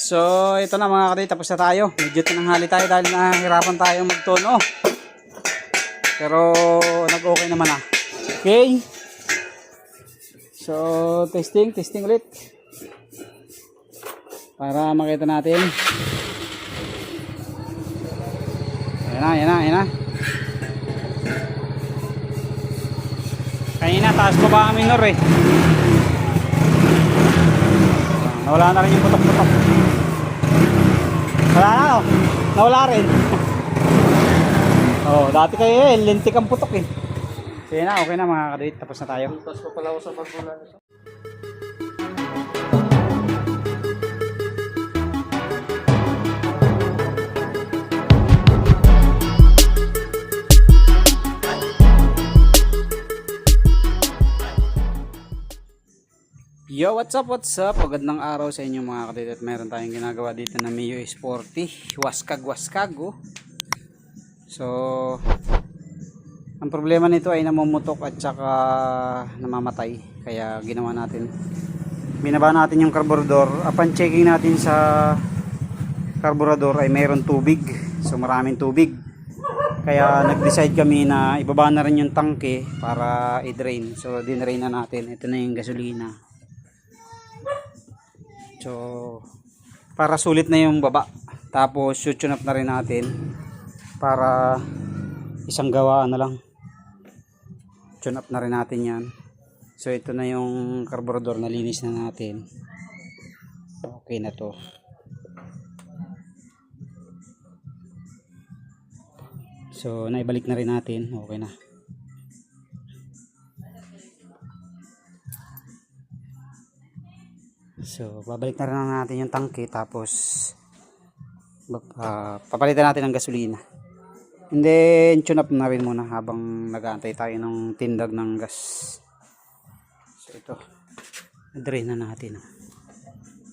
So, ito na mga kadit, tapos na tayo. Medyo tinanghali tayo dahil nahihirapan tayo magtono. Pero, nag-okay naman na. Okay. So, testing ulit. Para makita natin. Ayan na. Kanina, taas baba ang minor eh. Nawala na rin yung putok-putok. Wala na oh. Nawala rin. Oh, dati kayo eh, lintik ang putok eh. So yun na, okay na mga kadit, tapos na tayo. Tapos pa pala ako sa pagbulan. Yo, what's up? Magandang araw sa inyo mga kadit. At meron tayong ginagawa dito na Mio Sporty. Waskag oh. So, ang problema nito ay namumutok at saka namamatay. Kaya ginawa natin, binaba natin yung carburetor. Upon checking natin sa carburetor ay mayroon tubig. So maraming tubig. Kaya nag-decide kami na ibaba na rin yung tangke para i-drain. So dinrain na natin. Ito na yung gasolina. So para sulit na yung baba. Tapos tune up na rin natin para isang gawaan na lang. Tune up na rin natin yan. So ito na yung carburetor, nalinis na natin. Okay na to. So naibalik na rin natin. Okay na. So babalik na rin natin yung tangke. Tapos papalitan natin ng gasolina. And then tune up na rin muna habang nag-aantay tayo ng tindag ng gas. So ito, drain na natin.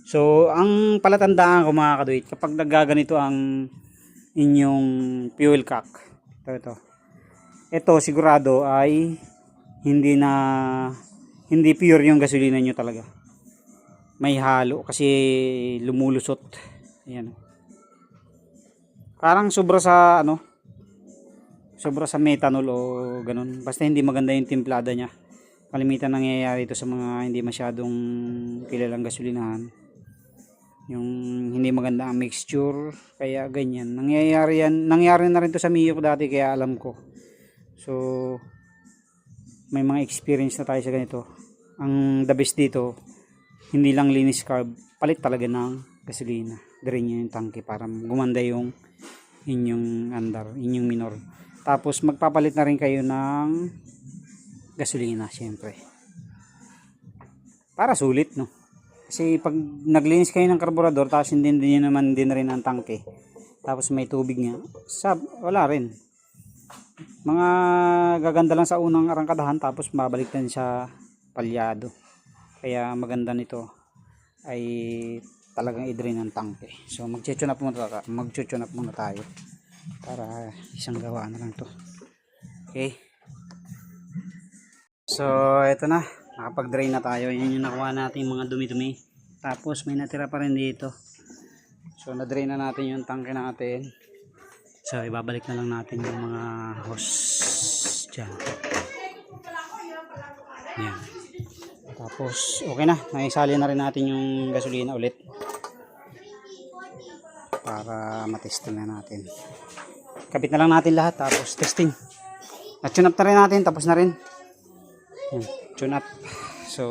So ang palatandaan ko mga kaduit, kapag nagaganito ang inyong fuel cock, ito sigurado ay hindi pure yung gasolina nyo talaga. May halo kasi lumulusot. Ayan. Parang sobra sa methanol o ganun. Basta hindi maganda yung timplada niya. Kalimitan nangyayari ito sa mga hindi masyadong kilalang gasolinahan. Yung hindi maganda ang mixture, kaya ganyan. Nangyayari na rin to sa Mio ko dati, kaya alam ko. So may mga experience na tayo sa ganito. Ang the best dito, hindi lang linis carb, palit talaga ng gasolina. Drain nyo yung tangke para gumanda yung inyong andar, inyong minor. Tapos magpapalit na rin kayo ng gasolina syempre. Para sulit, no? Kasi pag naglinis kayo ng carburetor tapos hindi nyo naman din rin ang tangke. Tapos may tubig nga. Wala rin. Mga gaganda lang sa unang arangkadahan tapos babalik din sa palyado. Kaya maganda nito ay talagang i-drain ng tangke. So mag-tune up muna tayo. Para isang gawaan na lang to. Okay. So ito na, nakapag-drain na tayo. Yan yung nakuha natin mga dumi-dumi. Tapos may natira pa rin dito. So na-drain na natin yung tangke natin. So ibabalik na lang natin yung mga hose dyan. Yan. Tapos okay na, naisali na rin natin yung gasolina ulit. Para matesting na natin. Kapit na lang natin lahat tapos testing. Na-tune up na rin natin, tapos na rin. Yan, tune up. So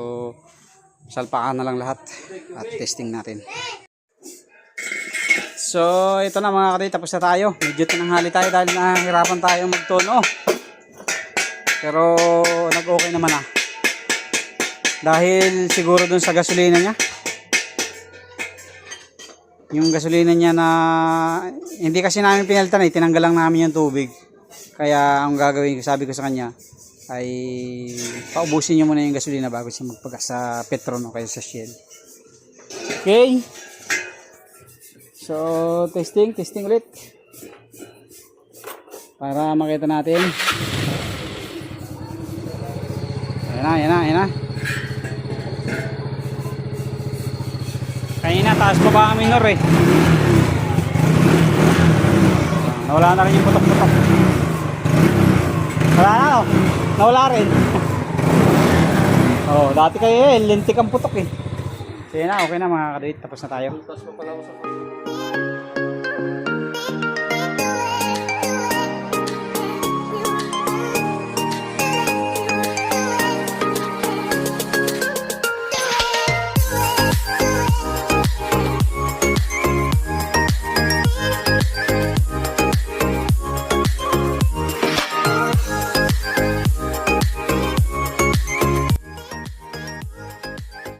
salpakan na lang lahat at testing natin. So ito na mga kadit, tapos na tayo. Medyo tinanghali tayo dahil nahihirapan tayo magtono. Pero nag-okay naman na. Dahil siguro dun sa gasolina niya. Yung gasolina niya na hindi kasi namin pinalitan eh, tinanggal lang namin yung tubig. Kaya ang gagawin ko, sabi ko sa kanya ay paubusin niyo muna yung gasolina bago siya magpagas sa Petron o kaya sa Shell. Okay. So testing ulit. Para makita natin. Ayan na. Kanina taas pa ba ang minor eh. Nawala na rin yung putok-putok. Wala na oh. Nawala rin. Oh, dati kayo eh, lintik ang putok eh. Sige na, okay na mga kaduit. Tapos na tayo. Tapos pa pala ako sa